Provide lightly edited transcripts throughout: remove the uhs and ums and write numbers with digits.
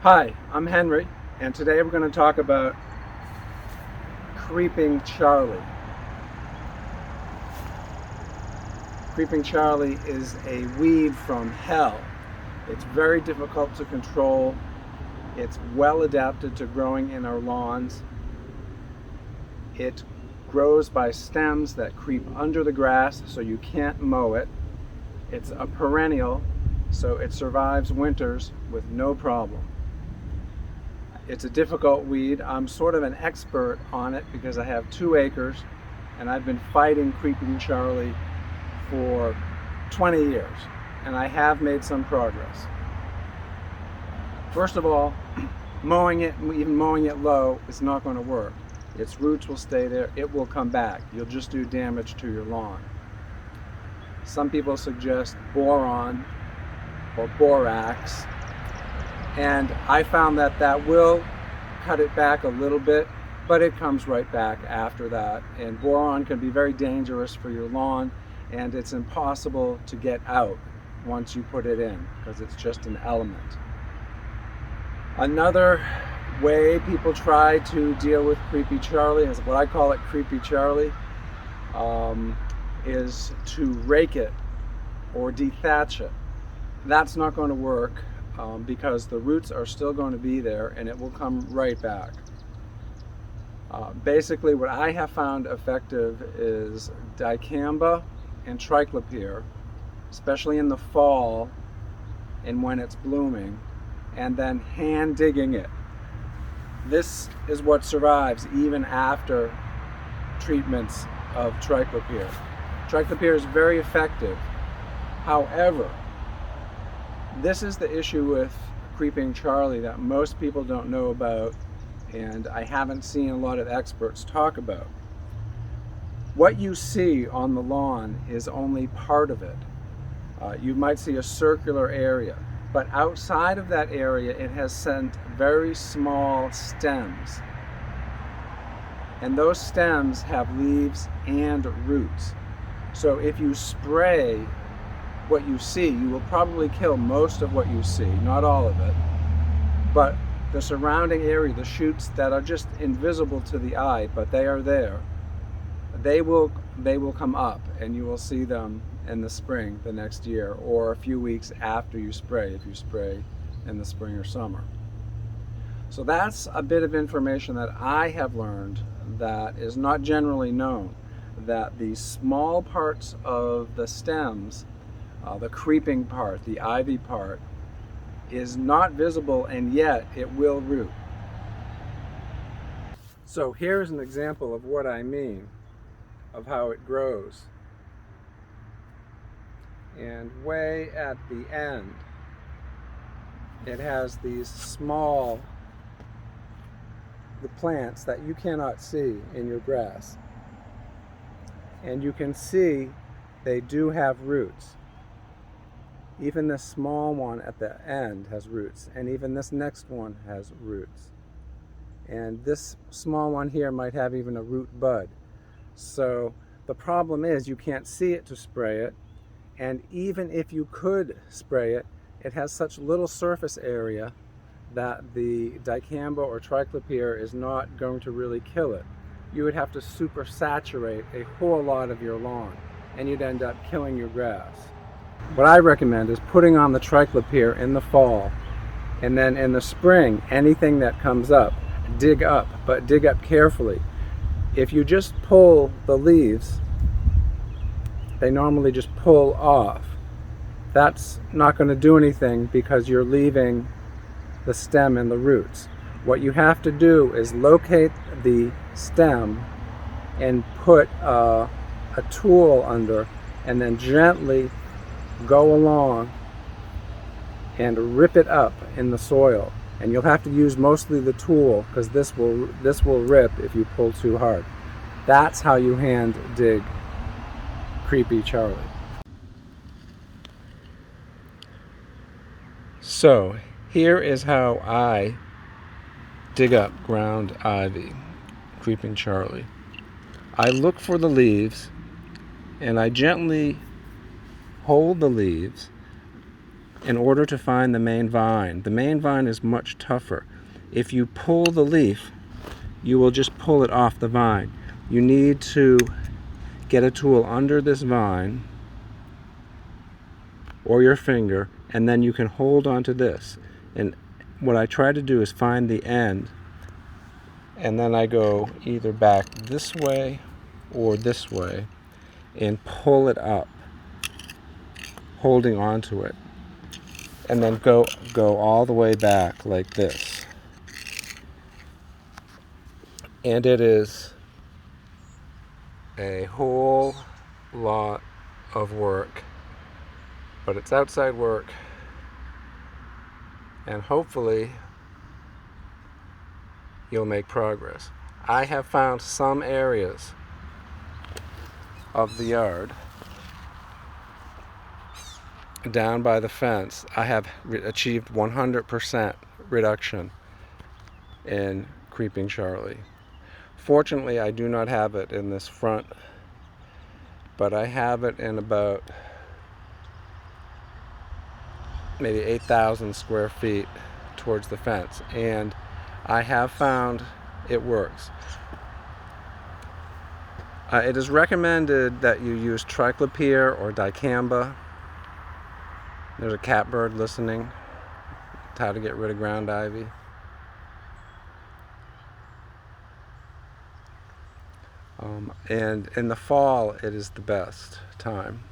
Hi, I'm Henry, and today we're going to talk about Creeping Charlie. Creeping Charlie is a weed from hell. It's very difficult to control. It's well adapted to growing in our lawns. It grows by stems that creep under the grass, so you can't mow it. It's a perennial, so it survives winters with no problem. It's a difficult weed. I'm sort of an expert on it because I have 2 acres and I've been fighting Creeping Charlie for 20 years, and I have made some progress. First of all, mowing it, even mowing it low, is not going to work. Its roots will stay there. It will come back. You'll just do damage to your lawn. Some people suggest boron or borax, and I found that that will cut it back a little bit, but it comes right back after that. And boron can be very dangerous for your lawn, and it's impossible to get out once you put it in because it's just an element. Another way people try to deal with Creepy Charlie, is what I call it Creepy Charlie, is to rake it or dethatch it. That's not going to work because the roots are still going to be there and it will come right back. Basically, what I have found effective is dicamba and Triclopyr, especially in the fall and when it's blooming, and then hand digging it. This is what survives even after treatments of Triclopyr. Triclopyr is very effective. However, this is the issue with Creeping Charlie that most people don't know about, and I haven't seen a lot of experts talk about. What you see on the lawn is only part of it. You might see a circular area, but outside of that area it has sent very small stems. And those stems have leaves and roots. So if you spray what you see, you will probably kill most of what you see, not all of it. But the surrounding area, the shoots that are just invisible to the eye, but they are there, they will come up, and you will see them in the spring the next year, or a few weeks after you spray, if you spray in the spring or summer. So that's a bit of information that I have learned that is not generally known, that the small parts of the stems, the creeping part, the ivy part, is not visible, and yet it will root. So here's an example of what I mean, of how it grows. And way at the end, it has these small plants that you cannot see in your grass. And you can see they do have roots. Even this small one at the end has roots, and even this next one has roots. And this small one here might have even a root bud. So the problem is you can't see it to spray it, and even if you could spray it, it has such little surface area that the dicamba or Triclopyr is not going to really kill it. You would have to super saturate a whole lot of your lawn, and you'd end up killing your grass. What I recommend is putting on the Triclopyr in the fall, and then in the spring, anything that comes up, dig up, but dig up carefully. If you just pull the leaves, they normally just pull off. That's not going to do anything because you're leaving the stem and the roots. What you have to do is locate the stem and put a tool under, and then gently go along and rip it up in the soil. And you'll have to use mostly the tool because this will rip if you pull too hard. That's how you hand dig Creepy Charlie. So here is how I dig up ground ivy, Creeping Charlie. I look for the leaves and I gently hold the leaves in order to find the main vine. The main vine is much tougher. If you pull the leaf, you will just pull it off the vine. You need to get a tool under this vine or your finger, and then you can hold onto this. And what I try to do is find the end, and then I go either back this way or this way and pull it up, holding onto it, and then go all the way back like this. And it is a whole lot of work, but it's outside work, and hopefully you'll make progress. I have found some areas of the yard down by the fence. I have achieved 100% reduction in Creeping Charlie. Fortunately, I do not have it in this front, but I have it in about maybe 8,000 square feet towards the fence, and I have found it works. It is recommended that you use Triclopyr or dicamba. There's a catbird listening. It's how to get rid of ground ivy. And in the fall, it is the best time.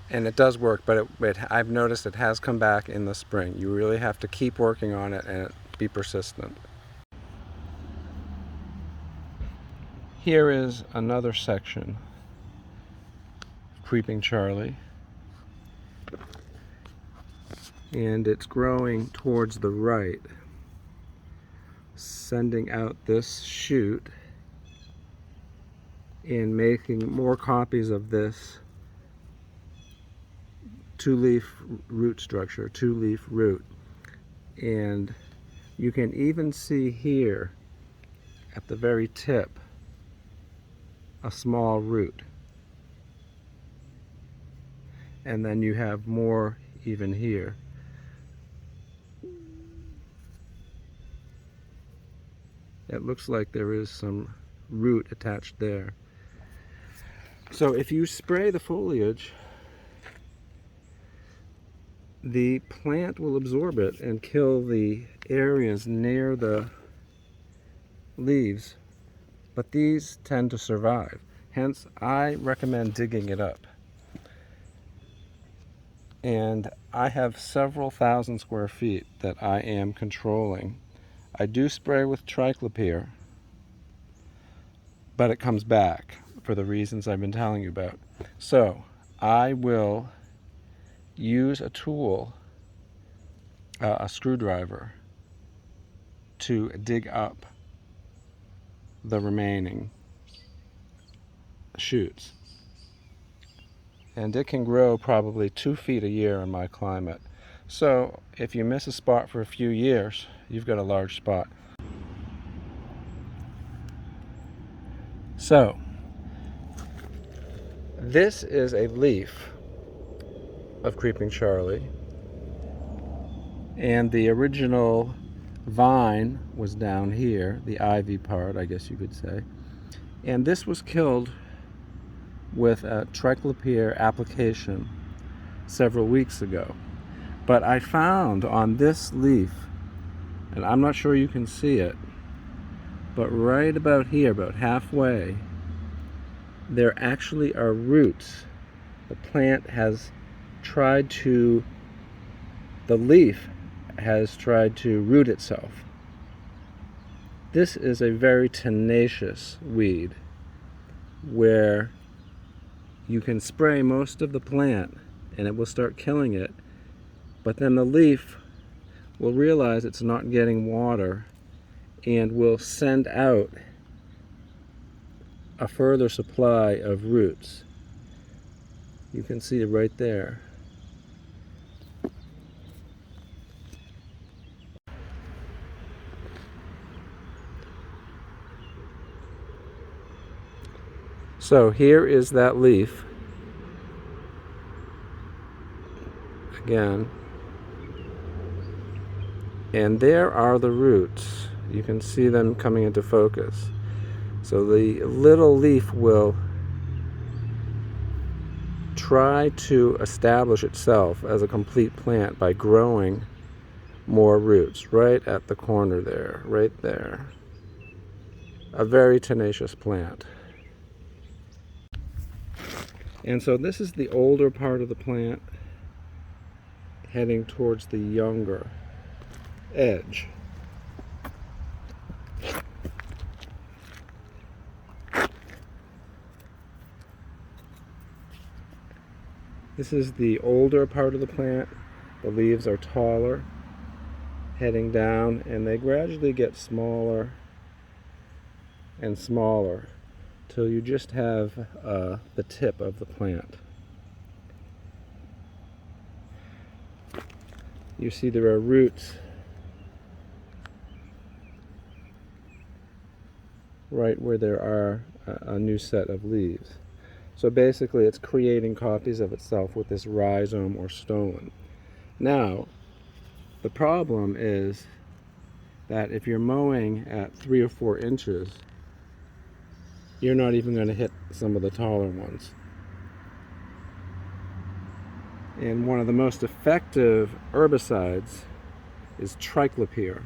And it does work, but I've noticed it has come back in the spring. You really have to keep working on it and be persistent. Here is another section of Creeping Charlie. And it's growing towards the right, sending out this shoot and making more copies of this two-leaf root structure, two-leaf root. And you can even see here at the very tip a small root. And then you have more even here. It looks like there is some root attached there. So if you spray the foliage, the plant will absorb it and kill the areas near the leaves, but these tend to survive. Hence, I recommend digging it up. And I have several thousand square feet that I am controlling. I do spray with Triclopyr, but it comes back for the reasons I've been telling you about. So I will use a tool, a screwdriver, to dig up the remaining shoots. And it can grow probably 2 feet a year in my climate. So if you miss a spot for a few years, you've got a large spot. So this is a leaf of Creeping Charlie, and the original vine was down here, the ivy part, I guess you could say. And this was killed with a Triclopyr application several weeks ago. But I found on this leaf, and I'm not sure you can see it, but right about here, about halfway, there actually are roots. The plant has tried to, the leaf has tried to root itself. This is a very tenacious weed where you can spray most of the plant and it will start killing it, but then the leaf will realize it's not getting water and will send out a further supply of roots. You can see it right there. So here is that leaf, again. And there are the roots. You can see them coming into focus. So the little leaf will try to establish itself as a complete plant by growing more roots right at the corner there, right there. A very tenacious plant. And so this is the older part of the plant heading towards the younger edge. This is the older part of the plant. The leaves are taller, heading down, and they gradually get smaller and smaller till you just have the tip of the plant. You see there are roots right where there are a new set of leaves. So basically it's creating copies of itself with this rhizome or stolon. Now, the problem is that if you're mowing at 3 or 4 inches, you're not even going to hit some of the taller ones. And one of the most effective herbicides is Triclopyr.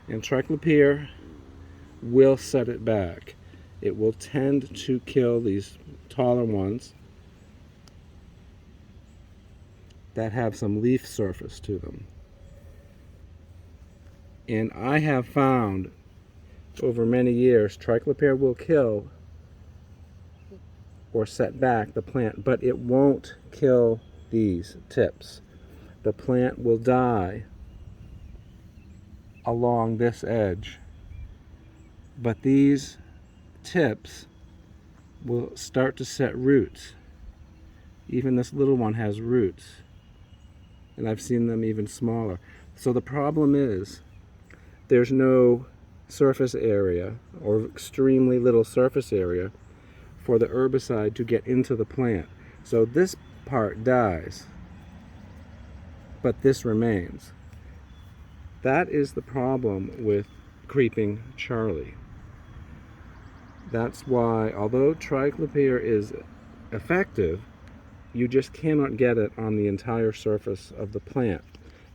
And Triclopyr will set it back. It will tend to kill these taller ones that have some leaf surface to them. And I have found over many years Triclopyr will kill or set back the plant, but it won't kill these tips. The plant will die along this edge, but these tips will start to set roots. Even this little one has roots, and I've seen them even smaller. So the problem is there's no surface area, or extremely little surface area, for the herbicide to get into the plant. So this part dies, but this remains. That is the problem with creeping Charlie. That's why, although Triclopyr is effective, you just cannot get it on the entire surface of the plant.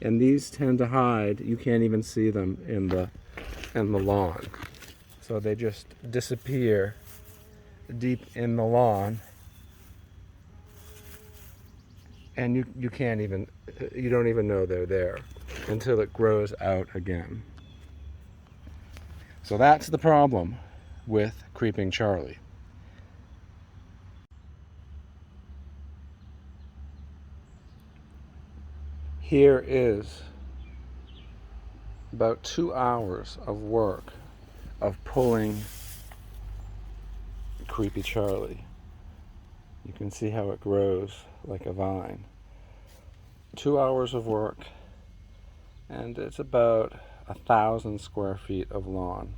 And these tend to hide. You can't even see them in the lawn. So they just disappear deep in the lawn, and you don't even know they're there until it grows out again. So that's the problem with creeping Charlie. Here is about 2 hours of work of pulling creepy Charlie. You can see how it grows like a vine. 2 hours of work, and it's about 1,000 square feet of lawn.